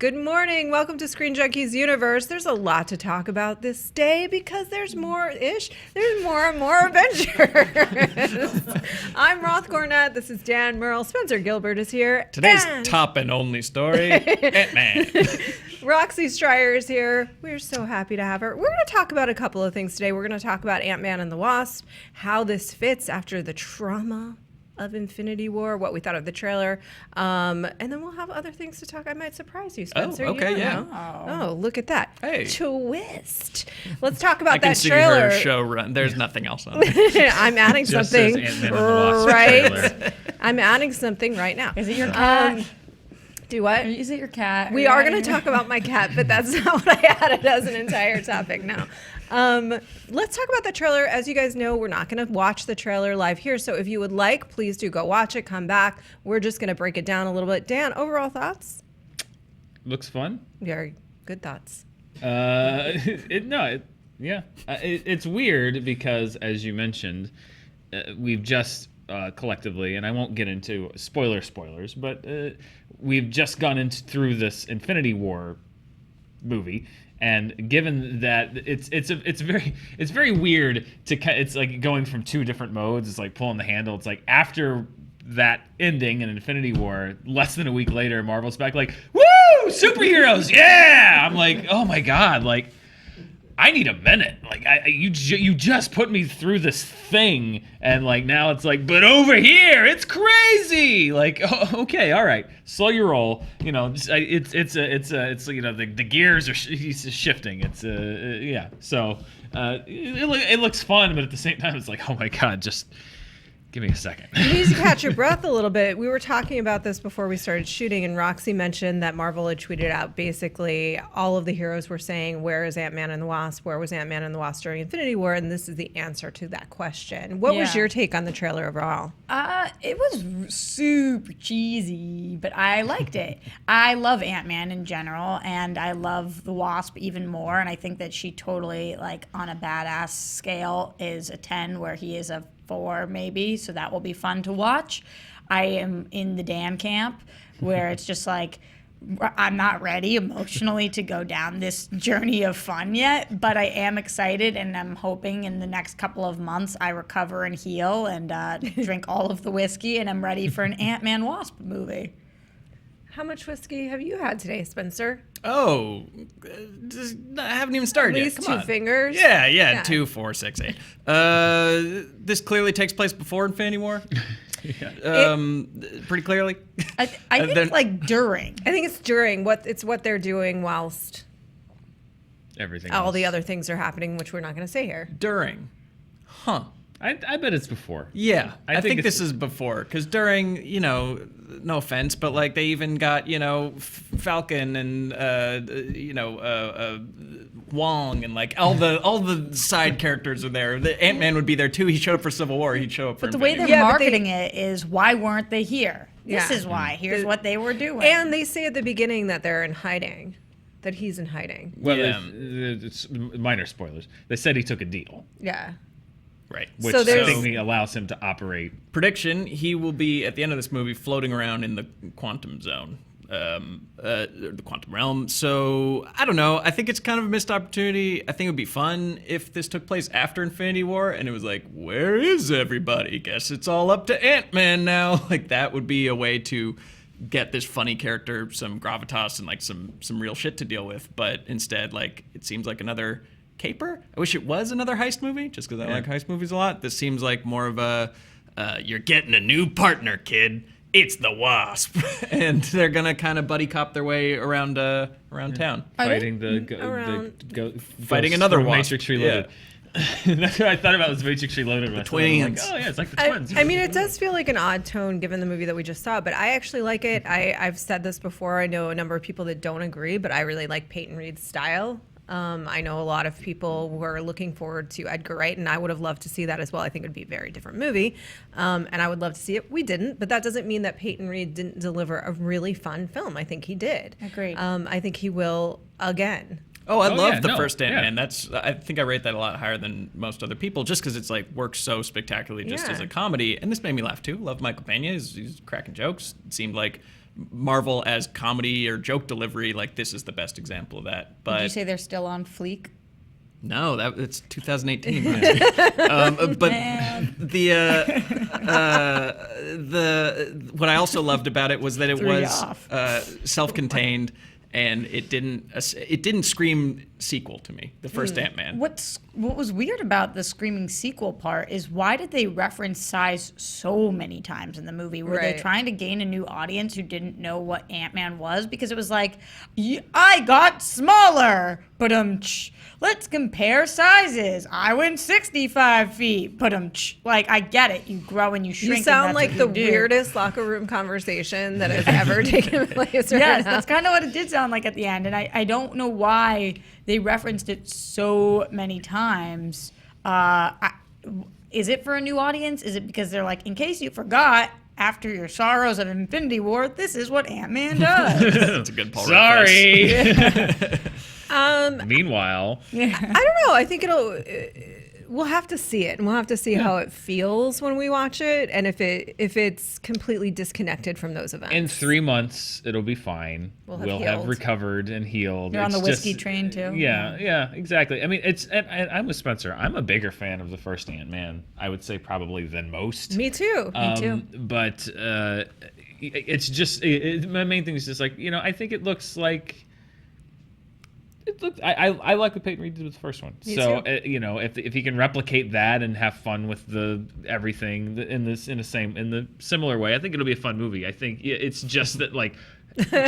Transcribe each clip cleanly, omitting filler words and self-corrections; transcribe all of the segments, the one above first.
Good morning. Welcome to ScreenJunkies Universe. There's a lot to talk about this day because there's more-ish. There's more and more Avengers. I'm Roth, Cornet. This is Dan, Murrell. Spencer Gilbert is here. Today's top and only story, Ant-Man. Roxy Striar is here. We're so happy to have her. We're going to talk about a couple of things today. We're going to talk about Ant-Man and the Wasp, how this fits after the trauma of Infinity War, what we thought of the trailer, and then we'll have other things to talk. I might surprise you, Spencer. Oh, okay, you yeah. know. Oh, look at that. Hey. Twist. Let's talk about I can that see trailer. her show run. There's nothing else on it. I'm adding Just something. says Ant-Man and the Wasp right. trailer. I'm adding something right now. Is it your cat? Do what? Is it your cat? We are going to talk about my cat, but that's not what I added as an entire topic now. Let's talk about the trailer. As you guys know, we're not going to watch the trailer live here. So if you would like, please do go watch it, come back. We're just going to break it down a little bit. Dan, overall thoughts? Looks fun. Very good thoughts. It's weird because, as you mentioned, we've just collectively, and I won't get into spoilers, but we've just gone through this Infinity War movie. And given that it's very weird it's like going from two different modes. It's like pulling the handle. It's like after that ending in Infinity War, less than a week later, Marvel's back like, woo, superheroes, yeah. I'm like, oh my god, like I need a minute. Like you just put me through this thing, and like now it's like, but over here it's crazy. Like, oh, okay, all right, slow your roll. You know, it's you know the gears are shifting. It's yeah. So it looks fun, but at the same time it's like, oh my god, just give me a second. You need to catch your breath a little bit. We were talking about this before we started shooting, and Roxy mentioned that Marvel had tweeted out basically all of the heroes were saying, where is Ant-Man and the Wasp? Where was Ant-Man and the Wasp during Infinity War? And this is the answer to that question. What was your take on the trailer overall? It was super cheesy, but I liked it. I love Ant-Man in general, and I love the Wasp even more. And I think that she totally, like, on a badass scale is a 10, where he is a 4 maybe, so that will be fun to watch. I am in the Dan camp where it's just like I'm not ready emotionally to go down this journey of fun yet, but I am excited, and I'm hoping in the next couple of months I recover and heal and drink all of the whiskey, and I'm ready for an Ant-Man Wasp movie. How much whiskey have you had today, Spencer? Oh, I haven't even started At yet. least Come 2 on. fingers? Yeah, 2, 4, 6, 8. This clearly takes place before Infinity War. Pretty clearly. I think it's like during. I think it's during. It's what they're doing whilst Everything. all else. the other things are happening, which we're not going to say here. During. Huh. I bet it's before. Yeah, I think this it's- is before, because during, you know, no offense, but like they even got, you know, Falcon and Wong and like all the side characters are there. The Ant-Man would be there too. He showed up for Civil War. He'd show up for But the way Infinity they're War. Yeah, but they- marketing it is, why weren't they here? This Yeah. is why. Here's what they were doing. And they say at the beginning that they're in hiding, that he's in hiding. Well, Yeah. it's minor spoilers. They said he took a deal, Yeah. Right. which So I there's- think allows him to operate. Prediction: he will be at the end of this movie floating around in the quantum zone, the quantum realm. So I don't know. I think it's kind of a missed opportunity. I think it would be fun if this took place after Infinity War, and it was like, where is everybody? Guess it's all up to Ant-Man now. Like that would be a way to get this funny character some gravitas and like some real shit to deal with. But instead, like it seems like another caper. I wish it was another heist movie, just because I like heist movies a lot. This seems like more of a you're getting a new partner, kid. It's the Wasp, and they're gonna kind of buddy cop their way around town, Fighting fighting another from Wasp. Matrix Reloaded. That's what I thought about was Matrix Reloaded. The twins. Like, oh yeah, it's like the twins. I mean, it does feel like an odd tone given the movie that we just saw, but I actually like it. I've said this before. I know a number of people that don't agree, but I really like Peyton Reed's style. I know a lot of people were looking forward to Edgar Wright, and I would have loved to see that as well. I think it would be a very different movie, and I would love to see it. We didn't, but that doesn't mean that Peyton Reed didn't deliver a really fun film. I think he did. Agreed. I think he will again. Oh, I love yeah, the no, first Ant-Man. yeah. I think I rate that a lot higher than most other people, just because it's like works so spectacularly just Yeah. as a comedy. And this made me laugh too. Love Michael Pena. He's cracking jokes. It seemed like Marvel as comedy or joke delivery, like this is the best example of that. But Did you say they're still on fleek? no, it's 2018. But what I also loved about it was that it Threw you was off. self-contained, and it didn't scream sequel to me. The first Ant-Man. What was weird about the screaming sequel part is why did they reference size so many times in the movie? Were they Right. trying to gain a new audience who didn't know what Ant-Man was? Because it was like, I got smaller, but let's compare sizes. I went 65 feet, but like I get it. You grow and you shrink. You and sound that's like what the you do. weirdest locker room conversation that has ever taken place. Right Yes, now. that's kind of what it did sound like at the end, and I don't know why they referenced it so many times. Is it for a new audience? Is it because they're like, in case you forgot, after your sorrows of Infinity War, this is what Ant-Man does? That's a good Paul Rudd face. Sorry. Meanwhile, I don't know. I think we'll have to see it, and we'll have to see how it feels when we watch it, and if it's completely disconnected from those events. in 3 months, it'll be fine. We'll We'll have have healed. recovered and healed. You're on the It's whiskey just- train, too? Yeah, exactly. I mean, and I'm with Spencer. I'm a bigger fan of the first Ant-Man, I would say probably than most. Me too. But it's just my main thing is just like, I think it looks like I like what Peyton Reed did with the first one. Me So too. if he can replicate that and have fun with the everything in the similar way, I think it'll be a fun movie. I think it's just that like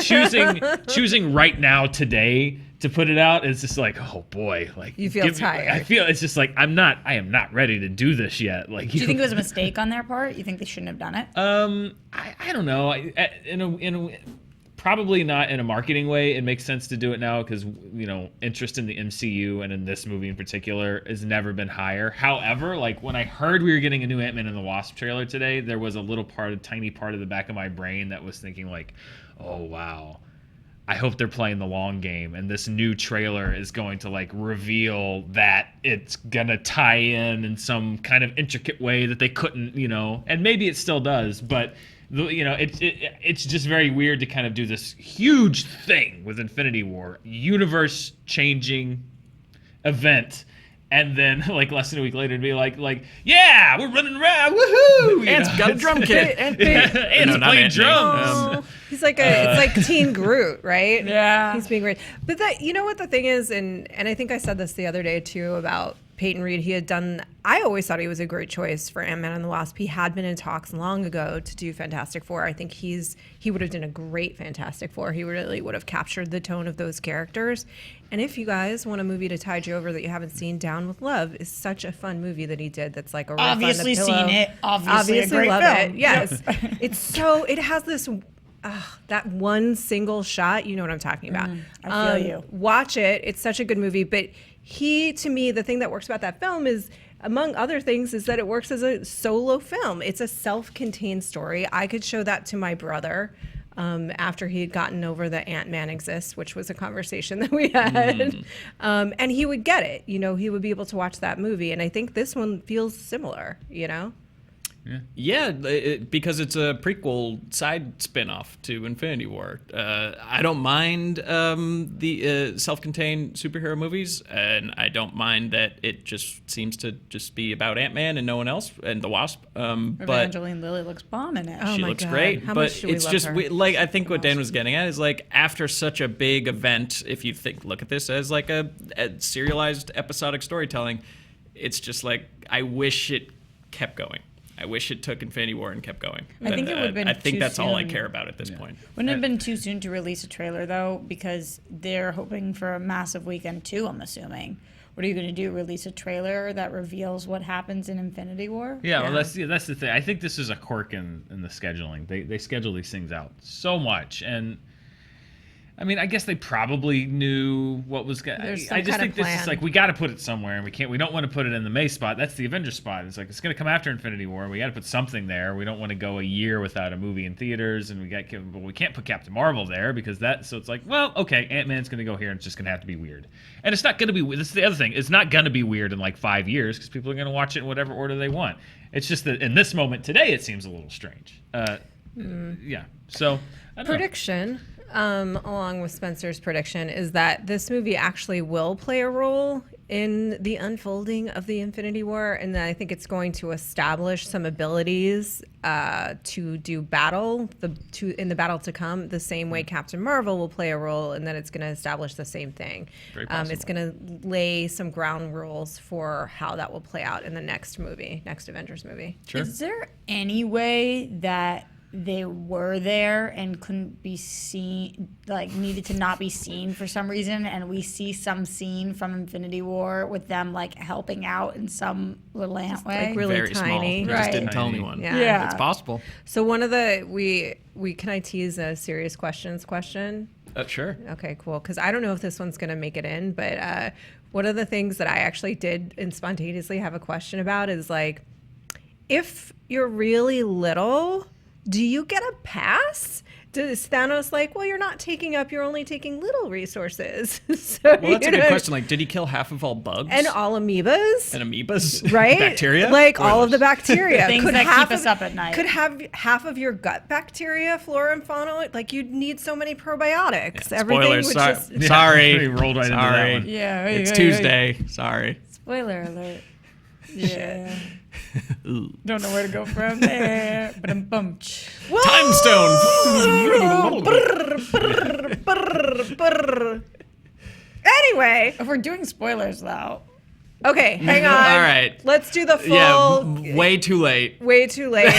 choosing right now today to put it out is just like, oh boy, like You feel tired. I feel it's just like I am not ready to do this yet. Like, Do you think it was a mistake on their part? You think they shouldn't have done it? I don't know. Probably not in a marketing way. It makes sense to do it now because interest in the MCU and in this movie in particular has never been higher. However, like when I heard we were getting a new Ant-Man and the Wasp trailer today, there was a tiny part of the back of my brain that was thinking like, oh wow, I hope they're playing the long game and this new trailer is going to like reveal that it's gonna tie in some kind of intricate way that they couldn't, and maybe it still does, but it's just very weird to kind of do this huge thing with Infinity War, universe changing event, and then like less than a week later to be like yeah, we're running around, woohoo! Ant's got a drum kit. Ant's No, not playing Ant-Man. drums. He's like it's like Teen Groot, right? Yeah. He's being great. But that what the thing is, and I think I said this the other day too about Peyton Reed. I always thought he was a great choice for Ant-Man and the Wasp. He had been in talks long ago to do Fantastic Four. I think he would have done a great Fantastic Four. He really would have captured the tone of those characters. And if you guys want a movie to tide you over that you haven't seen, Down with Love is such a fun movie that he did. That's like a riff Obviously on the pillow. seen it. Obviously a great love film. it. Yes, it has this. That one single shot, you know what I'm talking about. I feel you. Watch it. It's such a good movie. But to me, the thing that works about that film is, among other things, is that it works as a solo film. It's a self-contained story. I could show that to my brother after he had gotten over that Ant-Man exists, which was a conversation that we had. And he would get it. He would be able to watch that movie. And I think this one feels similar, Yeah, because it's a prequel side spin-off to Infinity War. I don't mind the self-contained superhero movies, and I don't mind that it just seems to just be about Ant-Man and no one else, and the Wasp. But Evangeline Lilly looks bomb in it. Oh she my looks God. great. How But much do we it's love just her? like I think what Dan was getting at is like after such a big event, if you look at this as like a serialized episodic storytelling, it's just like I wish it kept going. I wish it took Infinity War and kept going. I think it would've been I think too that's all I soon. care about at this point. Wouldn't it have been too soon to release a trailer, though? Because they're hoping for a massive weekend, too, I'm assuming. What are you going to do? Release a trailer that reveals what happens in Infinity War? Yeah, well, that's the thing. I think this is a quirk in the scheduling. They schedule these things out so much, and I mean, I guess they probably knew what was going. There's I some just kind think of this plan. is like we got to put it somewhere, and we don't want to put it in the May spot. That's the Avengers spot. It's like it's going to come after Infinity War. We got to put something there. We don't want to go a year without a movie in theaters, and we can't put Captain Marvel there because that. So it's like, well, okay, Ant-Man's going to go here, and it's just going to have to be weird. And it's not going to be. This is the other thing. It's not going to be weird in like 5 years because people are going to watch it in whatever order they want. It's just that in this moment today, it seems a little strange. Yeah. So I don't know. Prediction, along with Spencer's prediction, is that this movie actually will play a role in the unfolding of the Infinity War, and that I think it's going to establish some abilities to do battle in the battle to come, the same way Captain Marvel will play a role, and then it's going to establish the same thing. Very possible. It's going to lay some ground rules for how that will play out in the next Avengers movie. Sure. Is there any way that they were there and couldn't be seen, like needed to not be seen for some reason, and we see some scene from Infinity War with them like helping out in some little ant way? like really Very tiny. small. They just Right. didn't tell Tiny. anyone. Yeah. Yeah. It's possible. So one of the we can I tease a serious questions question? Sure. Okay, cool. Because I don't know if this one's going to make it in, but one of the things that I actually did and spontaneously have a question about is like, if you're really little, do you get a pass? Does Thanos like, well, you're only taking little resources. So, Well, that's a you good know, question. Like, did he kill half of all bugs and all amoebas? and amoebas? Right? Bacteria? Like Or- all of the bacteria. Things that half keep us up at night. Could have half of your gut bacteria, flora and fauna. Like you'd need so many probiotics. Everything Spoilers. would Sorry. just Sorry. We rolled right into that Sorry. one. Yeah, It's Tuesday. Sorry. Spoiler alert. Yeah. Don't know where to go from there. But I'm bumped. Time stone. Anyway, If we're doing spoilers though, okay, hang on. All right. Let's do the full. Yeah, way too late. Way too late.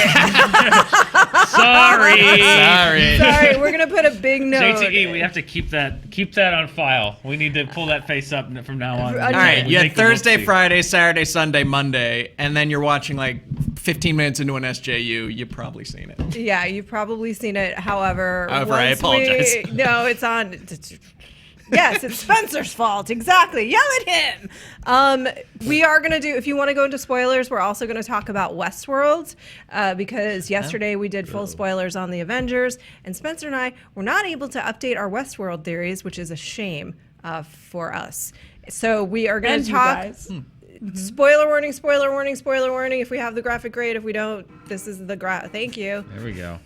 Sorry. Sorry. Sorry, we're gonna put a big note. JTE, we have to keep that on file. We need to pull that face up from now on. All All right, We you make had the Thursday, whoopsie. Friday, Saturday, Sunday, Monday, and then you're watching like 15 minutes into an SJU. You've probably seen it. Yeah, you've probably seen it. However, However, I once apologize. No, it's on. Yes, it's Spencer's fault. Exactly. Yell at him. We are going to do, if you want to go into spoilers, we're also going to talk about Westworld because yesterday we did full spoilers on the Avengers, and Spencer and I were not able to update our Westworld theories, which is a shame for us. So we are going and to you talk. guys. Spoiler warning, spoiler warning, spoiler warning. If we have the graphic, great. If we don't, this is the thank you. There we go.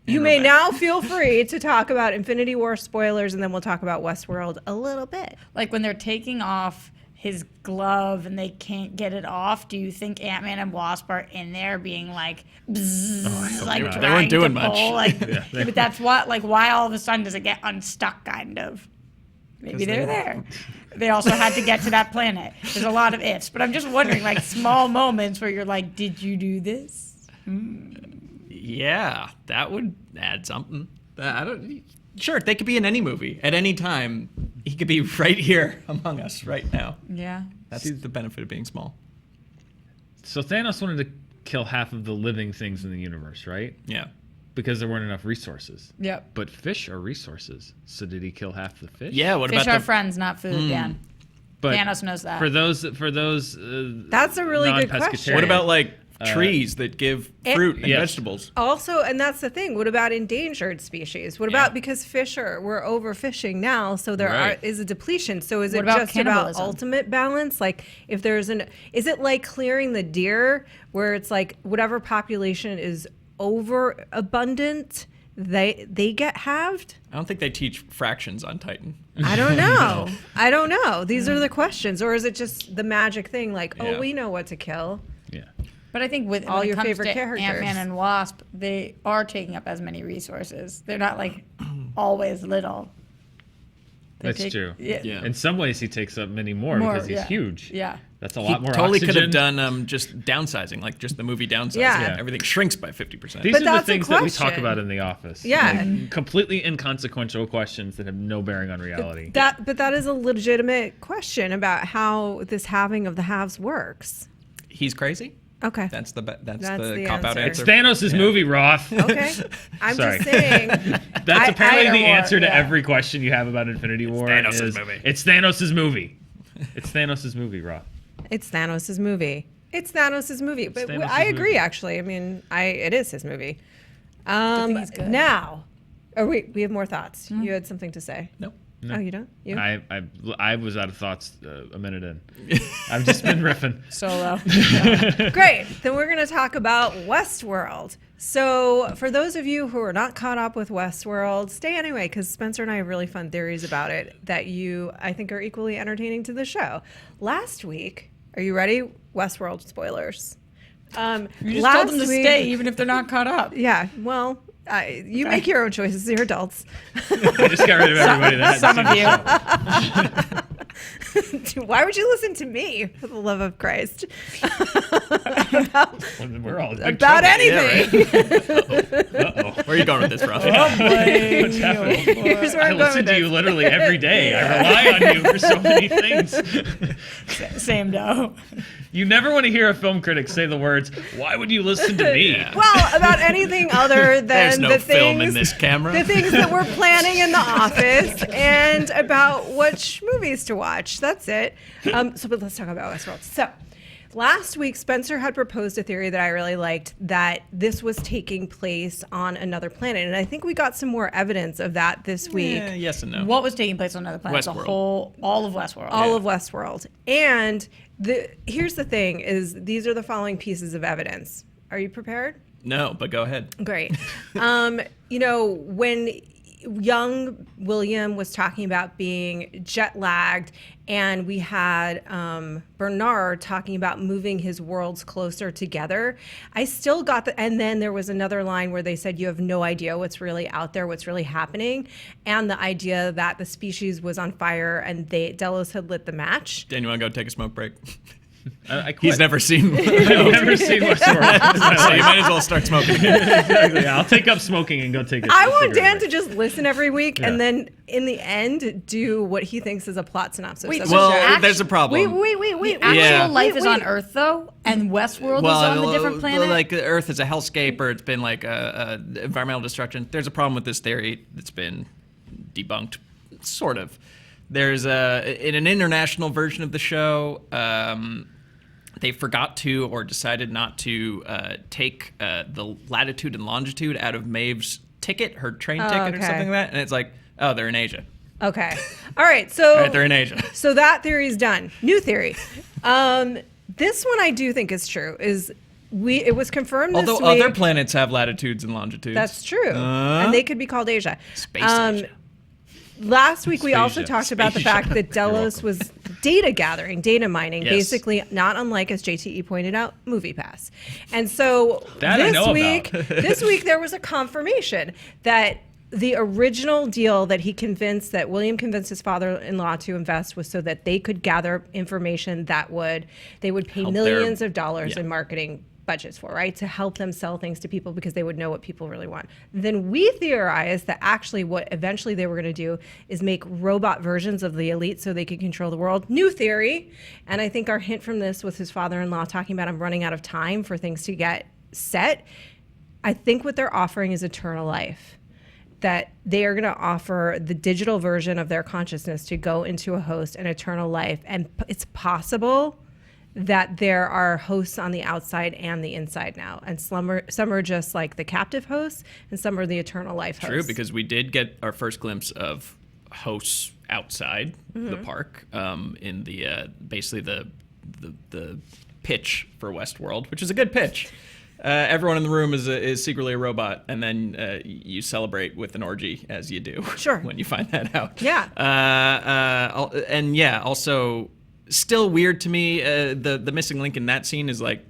You may now feel free to talk about Infinity War spoilers, and then we'll talk about Westworld a little bit. Like when they're taking off his glove and they can't get it off, do you think Ant-Man and Wasp are in there being like, bzzz, like not. trying They weren't doing to pull, much. like, but that's what, like, why all of a sudden does it get unstuck, kind of? Maybe they're there. They also had to get to that planet. There's a lot of ifs, but I'm just wondering, like, small moments where you're like, did you do this? Yeah, that would add something. Sure, they could be in any movie at any time. He could be right here among us right now. Yeah. That's the benefit of being small. So Thanos wanted to kill half of the living things in the universe, right? Yeah. Because there weren't enough resources. Yep. But fish are resources. So did he kill half the fish? Yeah. What Fish about are the friends, not food, Dan. But Thanos knows that. For those That's a really good question. non-pescatarian- What about like trees that give fruit and Yes. vegetables? Also, and that's the thing. What about endangered species? What about because we're overfishing now, so there Right. is a depletion. So is What it about just about cannibalism? ultimate balance? Like if there's is it like clearing the deer, where it's like whatever population is overabundant, they get halved? I don't think they teach fractions on Titan. I don't know. I don't know. These are the questions, or is it just the magic thing? Like, Yeah. we know what to kill. Yeah. But I think with All when your it comes favorite to characters. Ant-Man and Wasp, they are taking up as many resources. They're not like always little. They That's take- true. Yeah. Yeah. In some ways, he takes up many more because he's yeah. huge. Yeah. That's a He lot more totally oxygen. could have done just downsizing, like just the movie downsizing. Yeah. Everything shrinks by 50%. These But are the that's a things that we talk question. about in the office. Yeah. Like, completely inconsequential questions that have no bearing on reality. But that is a legitimate question about how this halving of the halves works. He's crazy. Okay. That's the That's the the cop out answer. It's answer. Thanos' movie, Roth. Okay. I'm Sorry. just saying. That's apparently I the know answer more, to yeah. every question you have about Infinity War. Thanos' is, movie. It's Thanos' movie. It's Thanos' movie, Roth. It's Thanos' movie. It's Thanos' movie. But Thanos' I agree, movie. actually. I mean, it is his movie. thing he's good. Now, we have more thoughts. You had something to say. Nope. Oh, you don't? You? I was out of thoughts a minute in. I've just been riffing. Solo. Great. Then we're going to talk about Westworld. So for those of you who are not caught up with Westworld, stay anyway, because Spencer and I have really fun theories about it that I think are equally entertaining to the show. Last week, are you ready? Westworld spoilers. You just told them to stay even if they're not caught up. Yeah, well, you make your own choices. You're adults. I just got rid of everybody that Some of you. Why would you listen to me, for the love of Christ? We're all in big About trouble. anything. Uh-oh. Where are you going with this, Roth? What's happening? Here's where I I'm going listen with to you this. literally every day. I rely on you for so many things. Same though. You never want to hear a film critic say the words, "Why would you listen to me?" Yeah. Well, about anything other than There's no the film things, in this camera. the things that we're planning in the office, and about which movies to watch. That's it. But let's talk about Westworld. So, last week, Spencer had proposed a theory that I really liked, that this was taking place on another planet, and I think we got some more evidence of that this week. Yeah, yes and no. What was taking place on another planet? The Westworld. all of Westworld. All of Westworld. And here's the thing: is these are the following pieces of evidence. Are you prepared? No, but go ahead. Great. When young William was talking about being jet lagged, and we had Bernard talking about moving his worlds closer together, I still got and then there was another line where they said you have no idea what's really out there, what's really happening, and the idea that the species was on fire and Delos had lit the match. Dan, you want to go take a smoke break? I quit. He's never seen. I've never seen Westworld. So you might as well start smoking again. Exactly. I'll take up smoking and go take a I want cigarette Dan break. to just listen every week Yeah. and then in the end do what he thinks is a plot synopsis. Wait, of so the Well, show. there's a problem. Wait. Actual Yeah. life is Wait. on Earth though, and Westworld is on the different planet. Like Earth is a hellscape, or it's been like a environmental destruction. There's a problem with this theory that's been debunked, sort of. There's in an international version of the show. They forgot to or decided not to take the latitude and longitude out of Maeve's ticket, her train ticket or okay. something like that. And it's like, oh, they're in Asia. Okay. All right. So All right, they're in Asia. So that theory is done. New theory. This one I do think is true. It was confirmed this Although week. other planets have latitudes and longitudes. That's true. And they could be called Asia. Space Asia. Last week, we also Space talked about the Asia. fact that Delos was data gathering, data mining, Yes. basically not unlike, as JTE pointed out, MoviePass. And so That I know week, about. this week there was a confirmation that the original deal that William convinced his father-in-law to invest was so that they could gather information that they would pay Help millions their- of dollars yeah. in marketing budgets for, right? To help them sell things to people because they would know what people really want. Then we theorized that actually what eventually they were going to do is make robot versions of the elite so they could control the world. New theory. And I think our hint from this was his father-in-law talking about him running out of time for things to get set. I think what they're offering is eternal life. That they are going to offer the digital version of their consciousness to go into a host and eternal life. And it's possible that there are hosts on the outside and the inside now. And some are just like the captive hosts, and some are the eternal life hosts. True, because we did get our first glimpse of hosts outside the park in the basically the pitch for Westworld, which is a good pitch. Everyone in the room is secretly a robot, and then you celebrate with an orgy, as you do. Sure. When you find that out. Yeah. And yeah, also still weird to me. The missing link in that scene is like,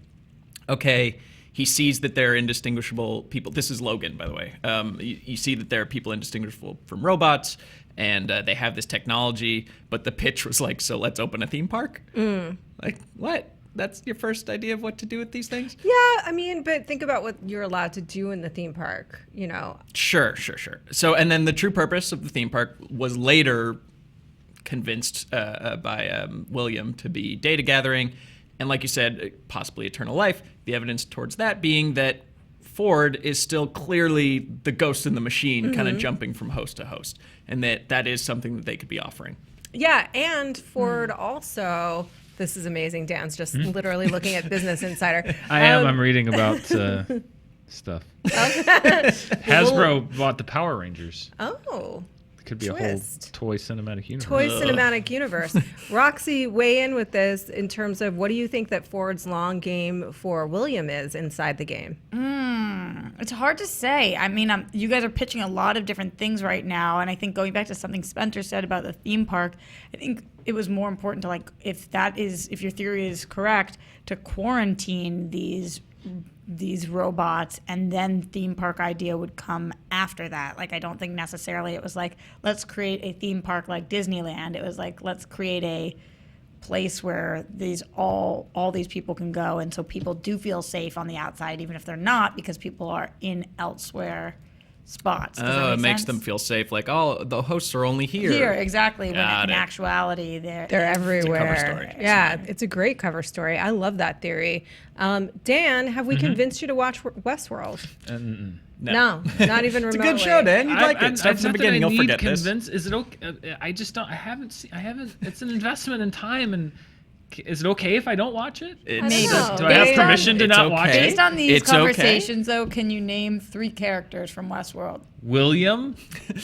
okay, he sees that they're indistinguishable people. This is Logan, by the way. You see that there are people indistinguishable from robots, and they have this technology, but the pitch was like, so let's open a theme park? Like, what? That's your first idea of what to do with these things? Yeah, I mean, but think about what you're allowed to do in the theme park, you know. Sure. So, and then the true purpose of the theme park was later convinced by William to be data gathering, and like you said, possibly eternal life. The evidence towards that being that Ford is still clearly the ghost in the machine, kind of jumping from host to host, and that is something that they could be offering. Yeah, and Ford also, this is amazing, Dan's just literally looking at Business Insider. I am. I'm reading about stuff. Hasbro bought the Power Rangers Oh. Could be twist. a whole toy cinematic universe. Toy cinematic universe. Roxy, weigh in with this in terms of what do you think that Ford's long game for William is inside the game? It's hard to say. I mean, you guys are pitching a lot of different things right now, and I think going back to something Spencer said about the theme park, I think it was more important to, like, if your theory is correct, to quarantine these robots, and then theme park idea would come after that. Like, I don't think necessarily it was like, let's create a theme park like Disneyland. It was like, let's create a place where all these people can go, and so people do feel safe on the outside, even if they're not, because people are in elsewhere spots. Does that Oh, make it makes sense? them feel safe. Like, oh, the hosts are only here. Here, exactly. When Got in it. actuality, They're everywhere. story. Yeah, it's a great cover story. I love that theory. Dan, have we convinced you to watch Westworld? No, not even remotely. It's a good show, Dan. You'd like it. Start It's from the not that beginning. I You'll need forget this. Is it okay? I just don't. I haven't. It's an investment in time, and is it okay if I don't watch it? Maybe. Do I have permission to It's not watch okay. it? Based on these It's okay. conversations, though, can you name 3 characters from Westworld? William,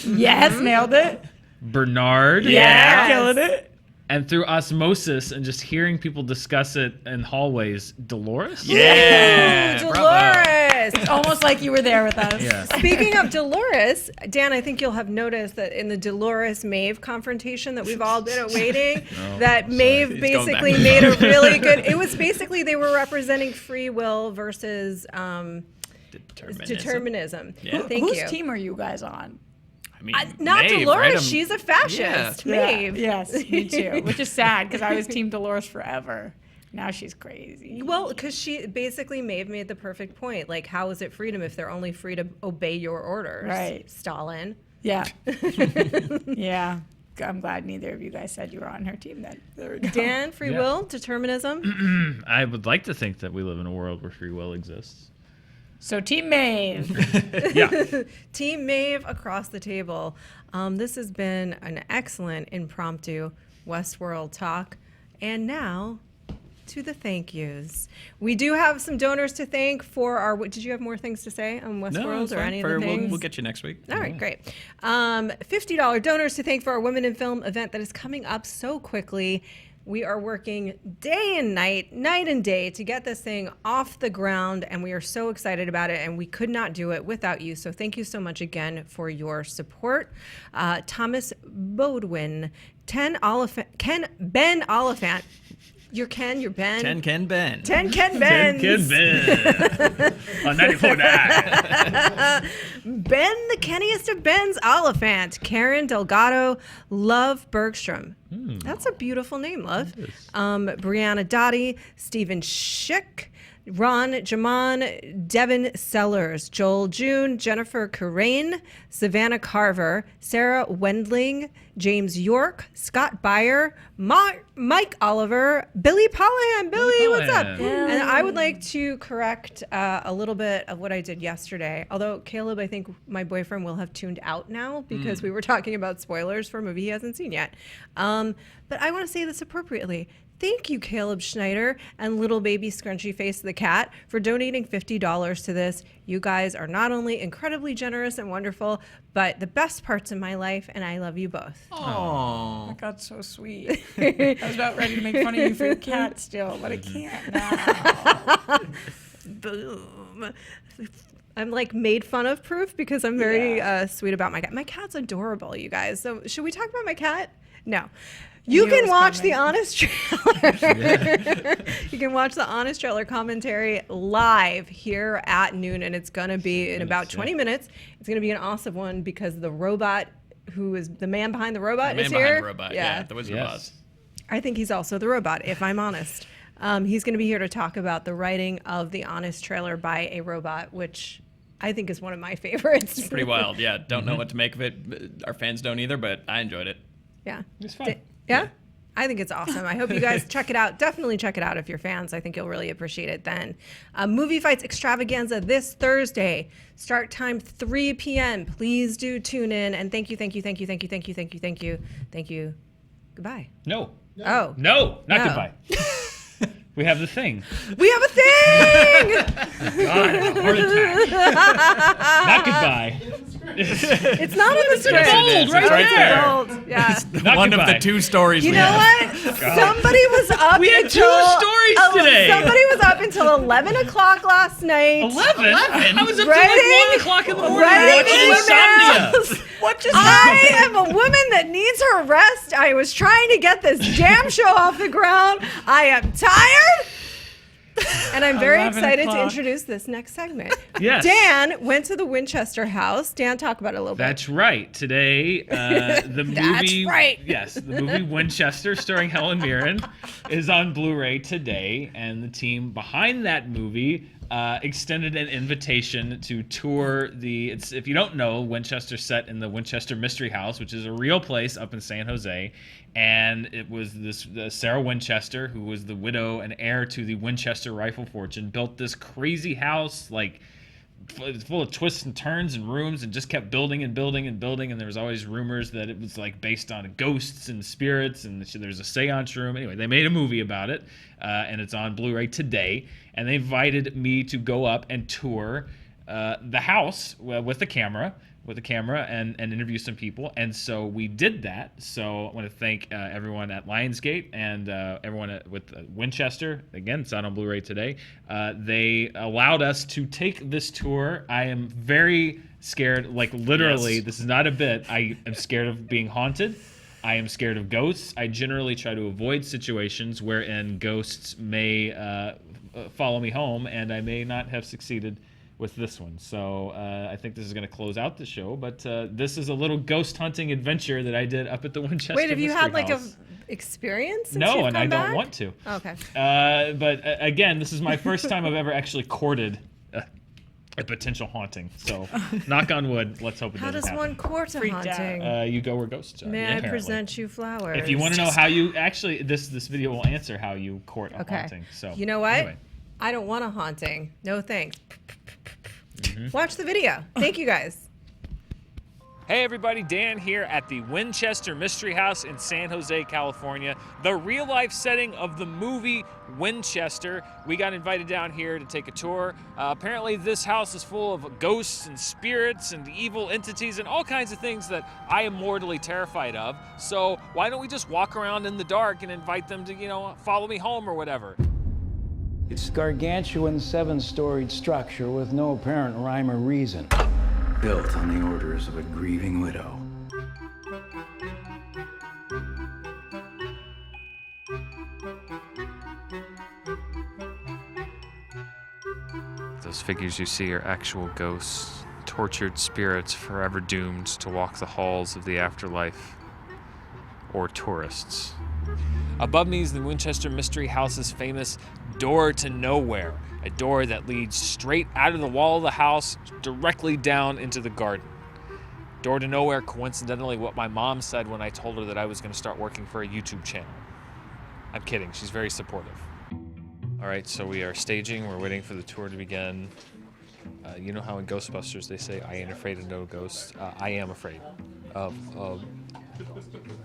Yes, nailed it. Bernard, Yes. Killing it. and through osmosis and just hearing people discuss it in hallways, Dolores. Yeah. Ooh, bravo. Dolores. It's almost like you were there with us. Yeah. Speaking of Dolores, Dan, I think you'll have noticed that in the Dolores Maeve confrontation that we've all been awaiting, that Maeve He's going basically back. made a really good. It was basically they were representing free will versus determinism. Yeah. Thank Whose you. team are you guys on? I mean, Not Maeve, Dolores. right? She's a fascist. Yeah. Maeve. Yes, me too. Which is sad because I was Team Dolores forever. Now she's crazy. Well, because she basically Maeve made the perfect point. Like, how is it freedom if they're only free to obey your orders? Right. Stalin. Yeah. Yeah. I'm glad neither of you guys said you were on her team then. There we go. Dan, free Yeah. will, determinism. I would like to think that we live in a world where free will exists. So Team Maeve. Yeah. Team Maeve across the table. This has been an excellent impromptu Westworld talk. And now to the thank yous. We do have some donors to thank for our. Did you have more things to say on Westworld No, it's or fine. any of the things? We'll get you next week. All right, great. $50 donors to thank for our Women in Film event that is coming up so quickly. We are working day and night and day to get this thing off the ground, and we are so excited about it, and we could not do it without you. So thank you so much again for your support. Thomas Bodwin, Ben Oliphant. You're Ben. 10 Ken Ben. 10 Ken Ben. Kid Ben. On 94.9. Ben, the Kenniest of Ben's Oliphant. Karen Delgado, Love Bergstrom. That's a beautiful name, Love. Brianna Dottie, Stephen Schick, Ron Jaman, Devin Sellers, Joel June, Jennifer Carrain, Savannah Carver, Sarah Wendling, James York, Scott Byer, Mike Oliver, Billy Pollahan. Billy, what's up? Pollahan. And I would like to correct a little bit of what I did yesterday. Although Caleb, I think my boyfriend will have tuned out now because we were talking about spoilers for a movie he hasn't seen yet. But I want to say this appropriately. Thank you, Caleb Schneider and little baby Scrunchy Face the cat, for donating $50 to this. You guys are not only incredibly generous and wonderful, but the best parts of my life, and I love you both. Oh. That got so sweet. I was about ready to make fun of you for your cat still, but I can't now. Boom. I'm like made fun of proof because I'm very sweet about my cat. My cat's adorable, you guys. So should we talk about my cat? No. You knew it can was watch coming. the Honest Trailer. You can watch the Honest Trailer commentary live here at noon, and it's going to be in about 20 minutes. It's going to be an awesome one because the robot, who is the man behind the robot, The is man here. behind the robot. Yeah, the Wizard of Oz. I think he's also the robot, if I'm honest. He's going to be here to talk about the writing of the Honest Trailer by a robot, which I think is one of my favorites. It's pretty wild. Yeah, don't know what to make of it. Our fans don't either, but I enjoyed it. Yeah. It's fun. Yeah? I think it's awesome. I hope you guys check it out. Definitely check it out if you're fans. I think you'll really appreciate it then. Movie Fights Extravaganza this Thursday. Start time 3 p.m. Please do tune in. And thank you. Goodbye. No. Oh. No. Not No. goodbye. We have the thing. We have a thing! God, I have a heart attack. Not goodbye. It's not in the script. bold right Oh, it's there. bold. Yeah. Not One of goodbye. the 2 stories You we know have. what? Somebody was up We had until 2 stories today. Somebody was up until 11 o'clock last night. 11? I was up till Writing- like 1 o'clock in the morning writing watching emails. Insomnia. What just I am a woman that needs her rest. I was trying to get this damn show off the ground. I am tired. And I'm very 11 excited to o'clock. introduce this next segment. Yes. Dan went to the Winchester house. Dan, talk about it a little bit. That's right. Today, the movie. right. Yes, the movie Winchester, starring Helen Mirren, is on Blu-ray today, and the team behind that movie extended an invitation to tour the. It's, if you don't know, Winchester's set in the Winchester Mystery House, which is a real place up in San Jose. And it was this Sarah Winchester, who was the widow and heir to the Winchester rifle fortune, built this crazy house, like full of twists and turns and rooms, and just kept building and building and building. And there was always rumors that it was like based on ghosts and spirits, and there's a seance room. Anyway, they made a movie about it, and it's on Blu-ray today. And they invited me to go up and tour the house with a camera. And interview some people. And so we did that. So I want to thank everyone at Lionsgate and everyone with Winchester. Again, it's out on Blu-ray today. They allowed us to take this tour. I am very scared, like literally, Yes. This is not a bit. I am scared of being haunted. I am scared of ghosts. I generally try to avoid situations wherein ghosts may follow me home, and I may not have succeeded with this one. So I think this is going to close out the show, but this is a little ghost hunting adventure that I did up at the Winchester Wait, have you Mystery had like a House. experience since No, you've and come I don't back? want to. Okay. But again, this is my first time I've ever actually courted a potential haunting. So knock on wood, let's hope it How doesn't does happen. one court a Freaked out. haunting? You go where ghosts are. May I apparently. present you flowers? If you want to know how you actually, this video will answer how you court a Okay. haunting. So You know what? Anyway. I don't want a haunting. No thanks. Mm-hmm. Watch the video. Thank you guys. Hey everybody, Dan here at the Winchester Mystery House in San Jose, California. The real life setting of the movie Winchester. We got invited down here to take a tour. Apparently this house is full of ghosts and spirits and evil entities and all kinds of things that I am mortally terrified of. So why don't we just walk around in the dark and invite them to, follow me home or whatever. It's a gargantuan 7-storied structure with no apparent rhyme or reason. Built on the orders of a grieving widow. Those figures you see are actual ghosts, tortured spirits forever doomed to walk the halls of the afterlife, or tourists. Above me is the Winchester Mystery House's famous door to nowhere, a door that leads straight out of the wall of the house directly down into the garden. Door to nowhere, coincidentally, what my mom said when I told her that I was going to start working for a YouTube channel. I'm kidding, she's very supportive. All right, so we are staging. We're waiting for the tour to begin. You know how in Ghostbusters they say, "I ain't afraid of no ghosts." I am afraid of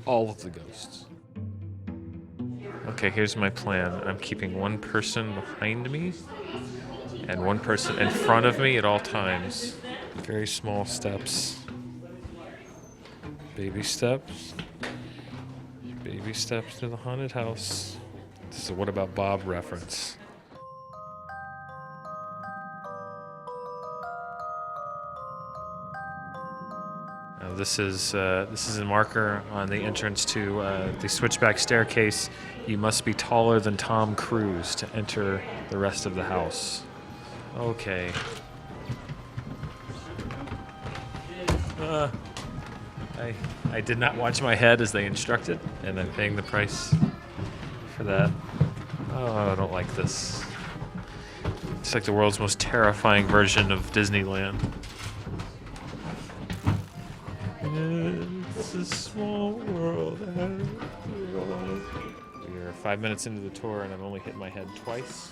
all of the ghosts. Okay, here's my plan. I'm keeping one person behind me and one person in front of me at all times. Very small steps. Baby steps. Baby steps to the haunted house. This is a What About Bob reference. This is a marker on the entrance to the switchback staircase. You must be taller than Tom Cruise to enter the rest of the house. Okay. I did not watch my head as they instructed, and I'm paying the price for that. Oh, I don't like this. It's like the world's most terrifying version of Disneyland. It's a small world. We are 5 minutes into the tour, and I've only hit my head twice.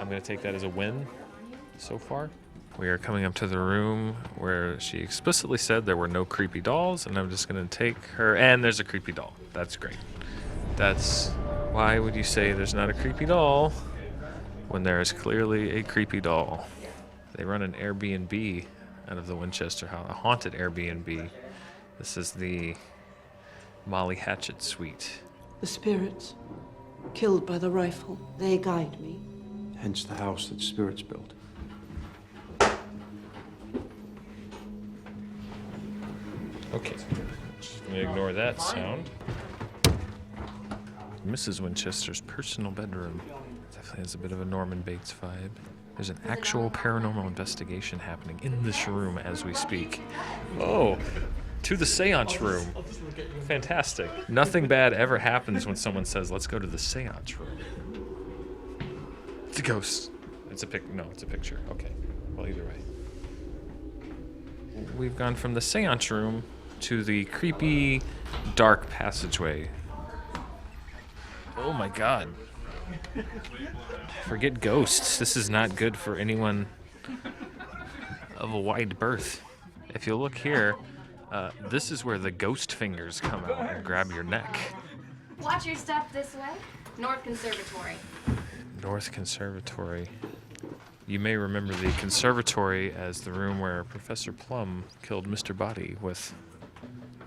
I'm going to take that as a win so far. We are coming up to the room where she explicitly said there were no creepy dolls, and I'm just going to take her. And there's a creepy doll. That's great. Why would you say there's not a creepy doll when there is clearly a creepy doll? They run an Airbnb out of the Winchester house, a haunted Airbnb. This is the Molly Hatchet suite. The spirits, killed by the rifle, they guide me. Hence the house that spirits built. Okay, just gonna ignore that sound. Mrs. Winchester's personal bedroom. Definitely has a bit of a Norman Bates vibe. There's an actual paranormal investigation happening in this room as we speak. Oh, to the seance room. Fantastic. Nothing bad ever happens when someone says, let's go to the seance room. It's a ghost. It's a it's a picture. Okay, well, either way. We've gone from the seance room to the creepy, dark passageway. Oh my god. Forget ghosts. This is not good for anyone of a wide berth. If you look here, this is where the ghost fingers come out and grab your neck. Watch your step this way. North Conservatory. North Conservatory. You may remember the conservatory as the room where Professor Plum killed Mr. Body with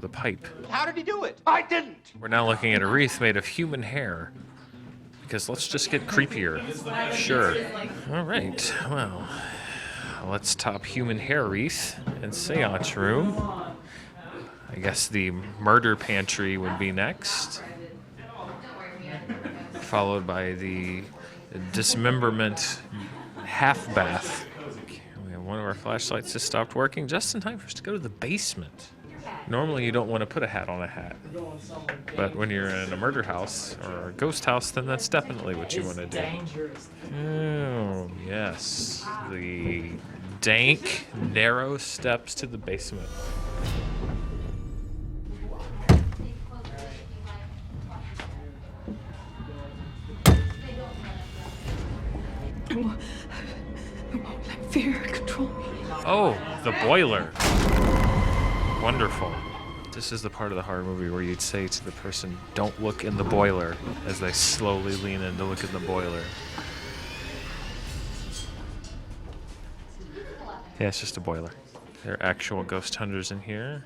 the pipe. How did he do it? I didn't. We're now looking at a wreath made of human hair. Because let's just get creepier. Sure. All right, well, let's top human hair wreath and seance room. I guess the murder pantry would be next. Followed by the dismemberment half bath. We have one of our flashlights just stopped working just in time for us to go to the basement. Normally you don't want to put a hat on a hat, but when you're in a murder house or a ghost house, then that's definitely what you want to do. Oh, yes. The dank, narrow steps to the basement. I won't let fear control me. Oh, the boiler. Wonderful. This is the part of the horror movie where you'd say to the person, don't look in the boiler, as they slowly lean in to look in the boiler. Yeah, it's just a boiler. There are actual ghost hunters in here,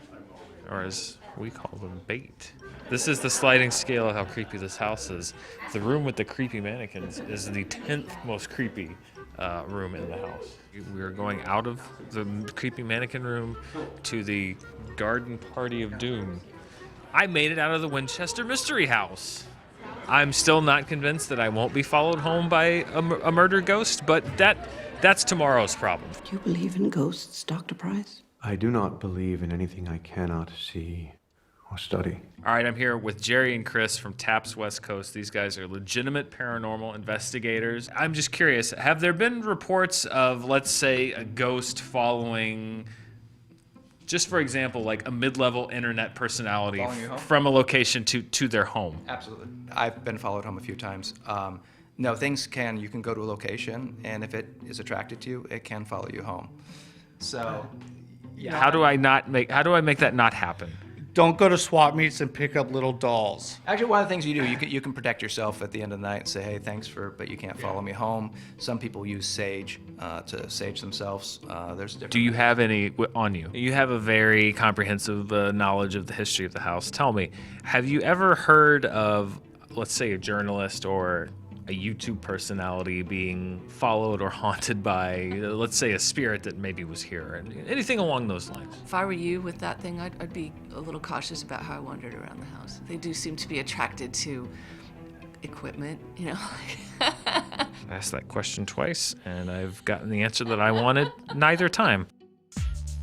or as we call them, bait. This is the sliding scale of how creepy this house is. The room with the creepy mannequins is the 10th most creepy room in the house. We're going out of the creepy mannequin room to the garden party of doom. I made it out of the Winchester Mystery House. I'm still not convinced that I won't be followed home by a murder ghost, but that's tomorrow's problem. Do you believe in ghosts, Dr. Price? I do not believe in anything I cannot see or study. All right, I'm here with Jerry and Chris from TAPS West Coast. These guys are legitimate paranormal investigators. I'm just curious, have there been reports of, let's say, a ghost following, just for example, like a mid-level internet personality from a location to their home? Absolutely. I've been followed home a few times. No, you can go to a location, and if it is attracted to you, it can follow you home. So, yeah. How do I make that not happen? Don't go to swap meets and pick up little dolls. Actually, one of the things you do, you can protect yourself at the end of the night and say, hey, thanks but you can't follow me home. Some people use sage to sage themselves. There's different. Do you have any on you? You have a very comprehensive knowledge of the history of the house. Tell me, have you ever heard of, let's say, a journalist or a YouTube personality being followed or haunted by, let's say, a spirit that maybe was here? Anything along those lines? If I were you with that thing, I'd be a little cautious about how I wandered around the house. They do seem to be attracted to equipment, you know? I asked that question twice, and I've gotten the answer that I wanted neither time.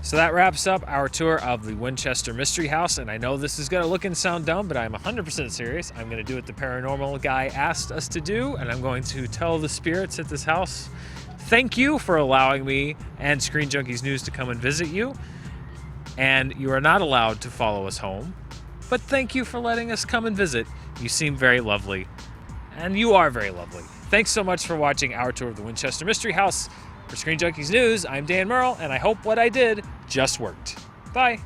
So that wraps up our tour of the Winchester Mystery House, and I know this is gonna look and sound dumb, but I'm 100% serious. I'm gonna do what the paranormal guy asked us to do, and I'm going to tell the spirits at this house, thank you for allowing me and Screen Junkies News to come and visit you. And you are not allowed to follow us home, but thank you for letting us come and visit. You seem very lovely, and you are very lovely. Thanks so much for watching our tour of the Winchester Mystery House. For Screen Junkies News, I'm Dan Murrell, and I hope what I did just worked. Bye.